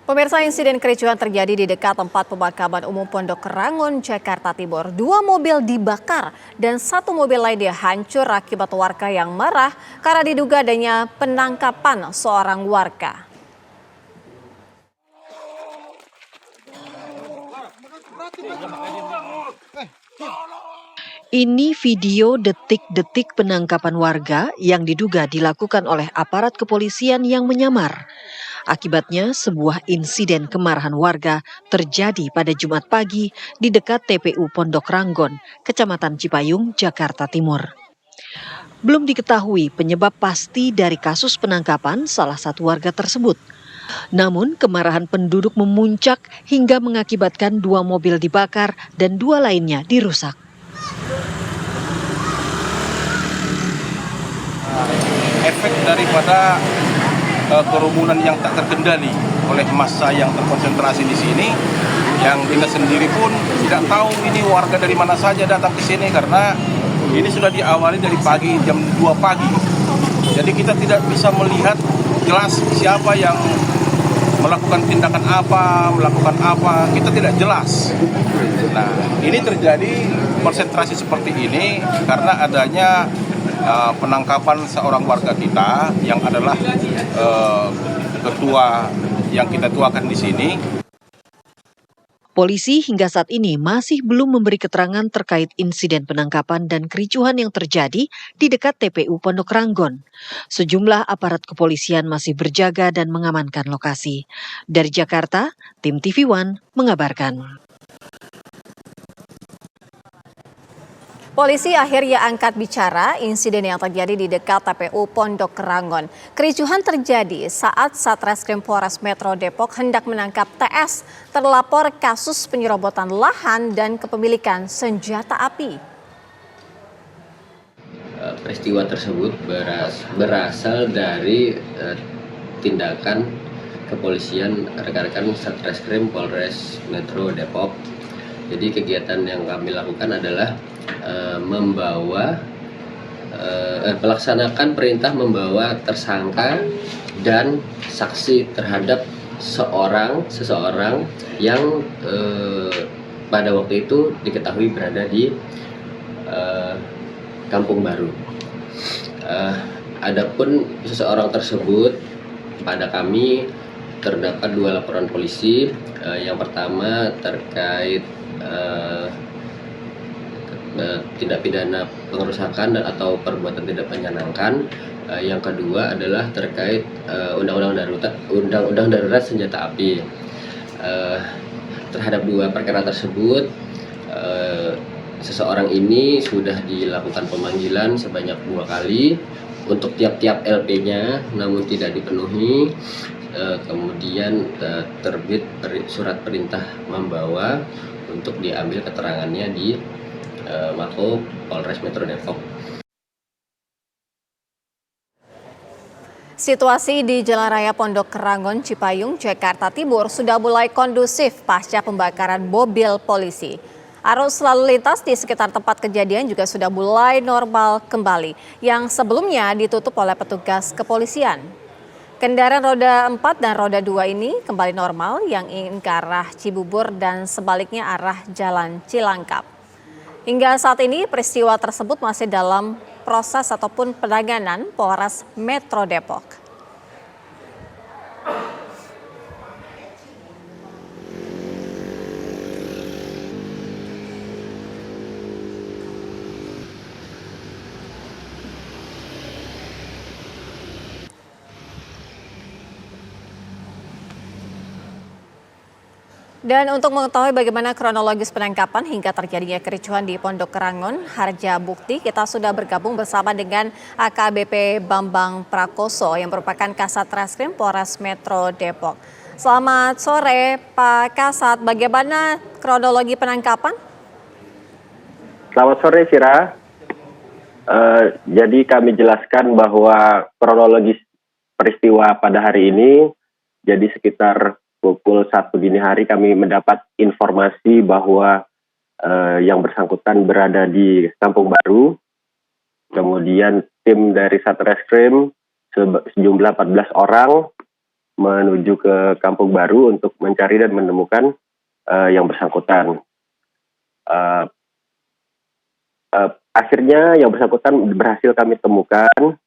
Pemirsa, insiden kericuhan terjadi di dekat tempat pemakaman umum Pondok Rangon, Jakarta Timur. 2 mobil dibakar dan 1 mobil lainnya hancur akibat warga yang marah karena diduga adanya penangkapan seorang warga. Ini video detik-detik penangkapan warga yang diduga dilakukan oleh aparat kepolisian yang menyamar. Akibatnya, sebuah insiden kemarahan warga terjadi pada Jumat pagi di dekat TPU Pondok Rangon, Kecamatan Cipayung, Jakarta Timur. Belum diketahui penyebab pasti dari kasus penangkapan salah satu warga tersebut. Namun, kemarahan penduduk memuncak hingga mengakibatkan 2 mobil dibakar dan 2 lainnya dirusak. Efek daripada kerumunan yang tak terkendali oleh massa yang terkonsentrasi di sini, yang kita sendiri pun tidak tahu ini warga dari mana saja datang ke sini karena ini sudah diawali dari pagi jam 2 pagi. Jadi kita tidak bisa melihat jelas siapa yang melakukan tindakan apa, kita tidak jelas. Nah, ini terjadi konsentrasi seperti ini karena adanya penangkapan seorang warga kita yang adalah ketua yang kita tuakan di sini. Polisi hingga saat ini masih belum memberi keterangan terkait insiden penangkapan dan kericuhan yang terjadi di dekat TPU Pondok Rangon. Sejumlah aparat kepolisian masih berjaga dan mengamankan lokasi. Dari Jakarta, tim TV One mengabarkan. Polisi akhirnya angkat bicara insiden yang terjadi di dekat TPU Pondok Rangon. Kericuhan terjadi saat Satreskrim Polres Metro Depok hendak menangkap TS, terlapor kasus penyerobotan lahan dan kepemilikan senjata api. Peristiwa tersebut berasal dari tindakan kepolisian rekan-rekan Satreskrim Polres Metro Depok. Jadi kegiatan yang kami lakukan adalah melaksanakan perintah membawa tersangka dan saksi terhadap seseorang yang pada waktu itu diketahui berada di Kampung Baru. Adapun seseorang tersebut pada kami terdapat 2 laporan polisi. Yang pertama terkait tindak pidana pengerusakan atau perbuatan tidak menyenangkan. Yang kedua adalah terkait undang-undang darurat senjata api. Terhadap 2 perkara tersebut, seseorang ini sudah dilakukan pemanggilan sebanyak 2 kali untuk tiap-tiap LP-nya, namun tidak dipenuhi. Kemudian terbit surat perintah membawa untuk diambil keterangannya di Mako Polres Metro Depok. Situasi di Jalan Raya Pondok Rangon, Cipayung, Jakarta Timur sudah mulai kondusif pasca pembakaran mobil polisi. Arus lalu lintas di sekitar tempat kejadian juga sudah mulai normal kembali, yang sebelumnya ditutup oleh petugas kepolisian. Kendaraan roda 4 dan roda 2 ini kembali normal yang ingin ke arah Cibubur dan sebaliknya arah Jalan Cilangkap. Hingga saat ini peristiwa tersebut masih dalam proses ataupun penanganan Polres Metro Depok. Dan untuk mengetahui bagaimana kronologis penangkapan hingga terjadinya kericuhan di Pondok Rangon, Harjabukti, kita sudah bergabung bersama dengan AKBP Bambang Prakoso yang merupakan Kasat Reskrim Polres Metro Depok. Selamat sore Pak Kasat, bagaimana kronologi penangkapan? Selamat sore Sira. Jadi kami jelaskan bahwa kronologis peristiwa pada hari ini, jadi sekitar pukul 1 dini hari kami mendapat informasi bahwa yang bersangkutan berada di Kampung Baru. Kemudian tim dari Satreskrim sejumlah 14 orang menuju ke Kampung Baru untuk mencari dan menemukan yang bersangkutan. Akhirnya yang bersangkutan berhasil kami temukan.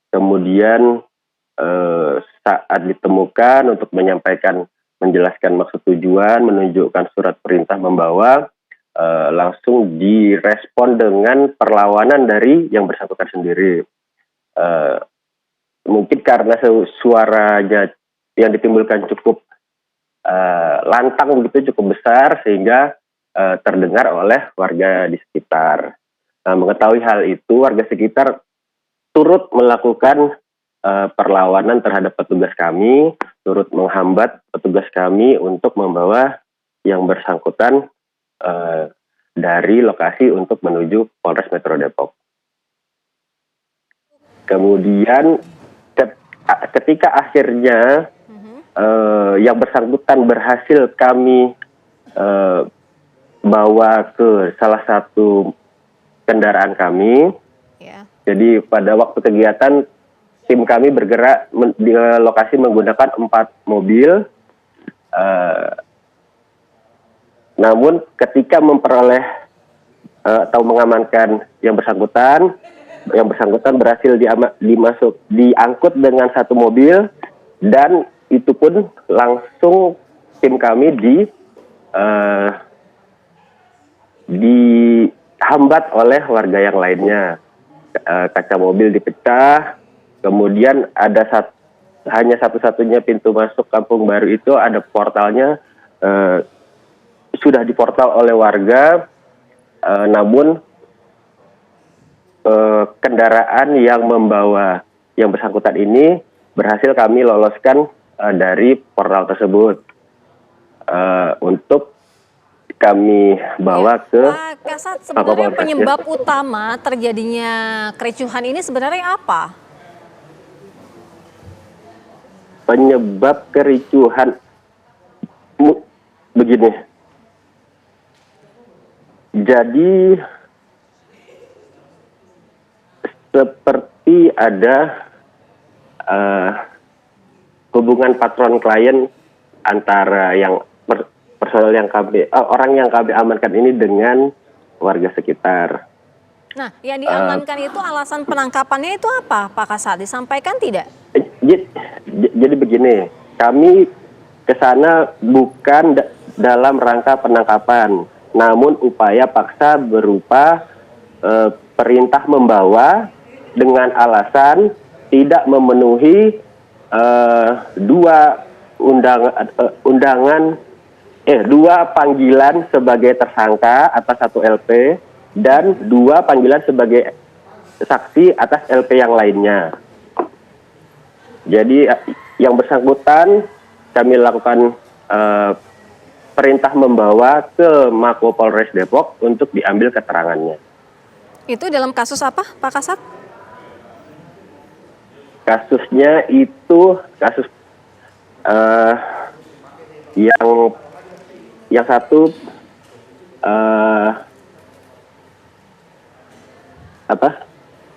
Kemudian saat ditemukan untuk menjelaskan maksud tujuan, menunjukkan surat perintah membawa, langsung direspon dengan perlawanan dari yang bersangkutan sendiri. Mungkin karena suaranya yang ditimbulkan cukup lantang begitu, cukup besar, sehingga terdengar oleh warga di sekitar. Mengetahui hal itu, warga sekitar turut melakukan perlawanan terhadap petugas kami, turut menghambat petugas kami untuk membawa yang bersangkutan dari lokasi untuk menuju Polres Metro Depok. Kemudian ketika akhirnya yang bersangkutan berhasil kami bawa ke salah satu kendaraan kami. Ya. Jadi pada waktu kegiatan tim kami bergerak di lokasi menggunakan 4 mobil. Namun ketika memperoleh atau mengamankan yang bersangkutan berhasil diangkut dengan 1 mobil, dan itu pun langsung tim kami dihambat oleh warga yang lainnya. Kaca mobil dipecah, kemudian ada hanya satu-satunya pintu masuk Kampung Baru itu ada portalnya, sudah diportal oleh warga, namun kendaraan yang membawa yang bersangkutan ini berhasil kami loloskan dari portal tersebut untuk kami bawa ke Pak Kasat, sebenarnya penyebab utama terjadinya kericuhan ini sebenarnya apa? Penyebab kericuhan begini. Jadi seperti ada hubungan patron klien antara personel yang orang yang kami amankan ini dengan warga sekitar. Nah, yang diamankan itu alasan penangkapannya itu apa, Pak Kasat? Disampaikan tidak? Jadi begini, kami ke sana bukan dalam rangka penangkapan, namun upaya paksa berupa perintah membawa dengan alasan tidak memenuhi dua panggilan sebagai tersangka atas 1 LP dan 2 panggilan sebagai saksi atas LP yang lainnya. Jadi yang bersangkutan kami lakukan perintah membawa ke Mako Polres Depok untuk diambil keterangannya. Itu dalam kasus apa, Pak Kasat? Kasusnya itu kasus yang satu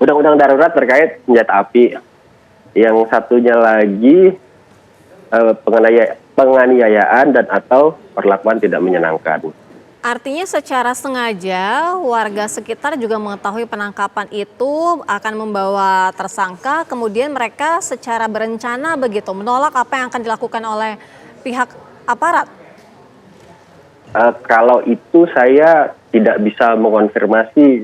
undang-undang darurat terkait senjata api. Yang satunya lagi penganiayaan dan atau perlakuan tidak menyenangkan. Artinya secara sengaja warga sekitar juga mengetahui penangkapan itu akan membawa tersangka, kemudian mereka secara berencana begitu menolak apa yang akan dilakukan oleh pihak aparat. Kalau itu saya tidak bisa mengonfirmasi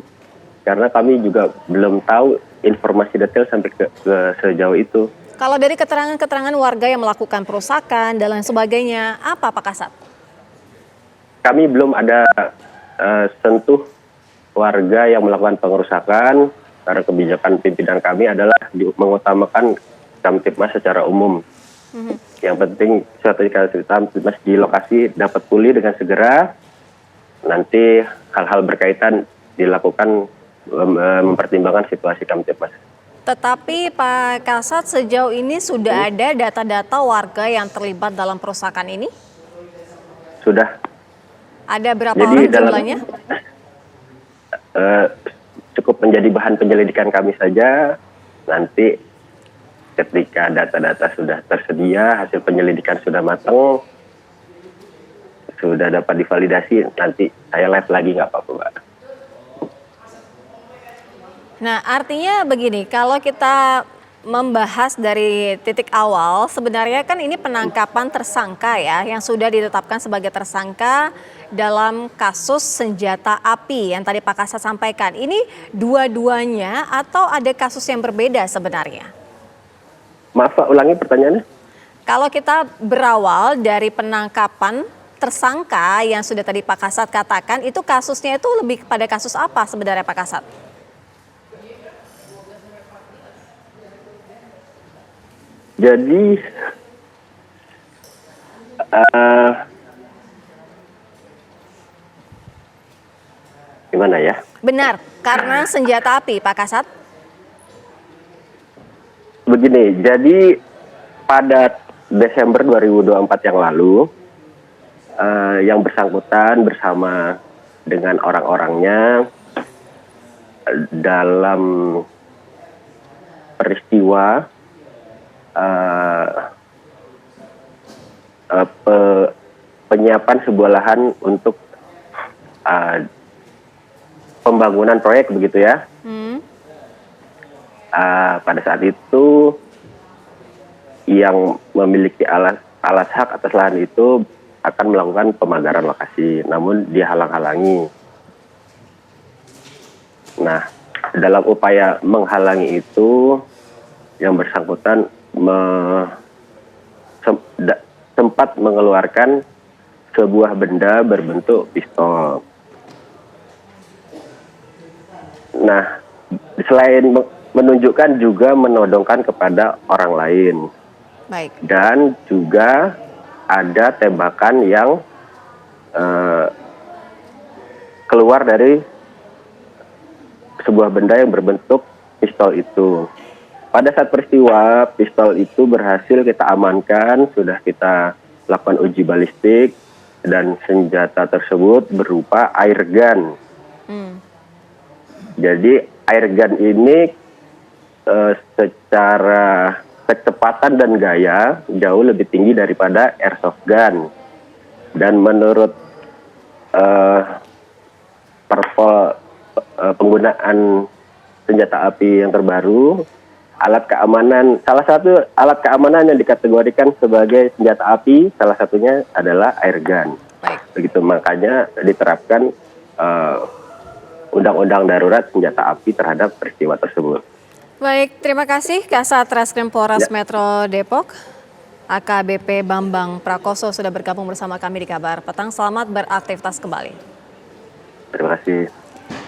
karena kami juga belum tahu informasi detail sampai ke sejauh itu. Kalau dari keterangan-keterangan warga yang melakukan perusakan dan lain sebagainya, apa Pak Kasat? Kami belum ada sentuh warga yang melakukan pengerusakan karena kebijakan pimpinan kami adalah mengutamakan Kamtibmas secara umum. Yang penting suatu Kamtibmas di lokasi dapat pulih dengan segera. Nanti hal-hal berkaitan dilakukan mempertimbangkan situasi Kamtibmas. Tetapi Pak Kasat, sejauh ini sudah ada data-data warga yang terlibat dalam perusakan ini? Sudah. Ada berapa orang jumlahnya? Cukup menjadi bahan penyelidikan kami saja. Nanti ketika data-data sudah tersedia, hasil penyelidikan sudah matang, sudah dapat divalidasi, nanti saya live lagi nggak apa-apa, Mbak. Nah, artinya begini, kalau kita membahas dari titik awal, sebenarnya kan ini penangkapan tersangka ya, yang sudah ditetapkan sebagai tersangka dalam kasus senjata api yang tadi Pak Kasat sampaikan. Ini dua-duanya atau ada kasus yang berbeda sebenarnya? Maaf Pak, ulangi pertanyaannya. Kalau kita berawal dari penangkapan tersangka yang sudah tadi Pak Kasat katakan, itu kasusnya itu lebih pada kasus apa sebenarnya Pak Kasat? Jadi gimana ya? Benar, karena senjata api Pak Kasat? Begini, jadi pada Desember 2024 yang lalu, yang bersangkutan bersama dengan orang-orangnya dalam peristiwa penyiapan sebuah lahan untuk pembangunan proyek begitu ya. Pada saat itu yang memiliki alas hak atas lahan itu akan melakukan pemagaran lokasi, namun dihalang-halangi. Nah, dalam upaya menghalangi itu, yang bersangkutan sempat mengeluarkan sebuah benda berbentuk pistol. Nah, selain menunjukkan juga menodongkan kepada orang lain. Baik. Dan juga ada tembakan yang keluar dari sebuah benda yang berbentuk pistol itu. Pada saat peristiwa, pistol itu berhasil kita amankan, sudah kita lakukan uji balistik, dan senjata tersebut berupa air gun. Jadi air gun ini secara kecepatan dan gaya jauh lebih tinggi daripada airsoft gun. Dan menurut perpol penggunaan senjata api yang terbaru, alat keamanan, salah satu alat keamanan yang dikategorikan sebagai senjata api, salah satunya adalah air gun. Baik. Begitu, makanya diterapkan undang-undang darurat senjata api terhadap peristiwa tersebut. Baik, terima kasih Kasat Reskrim Polres Metro Depok, AKBP Bambang Prakoso sudah bergabung bersama kami di Kabar Petang. Selamat beraktivitas kembali. Terima kasih.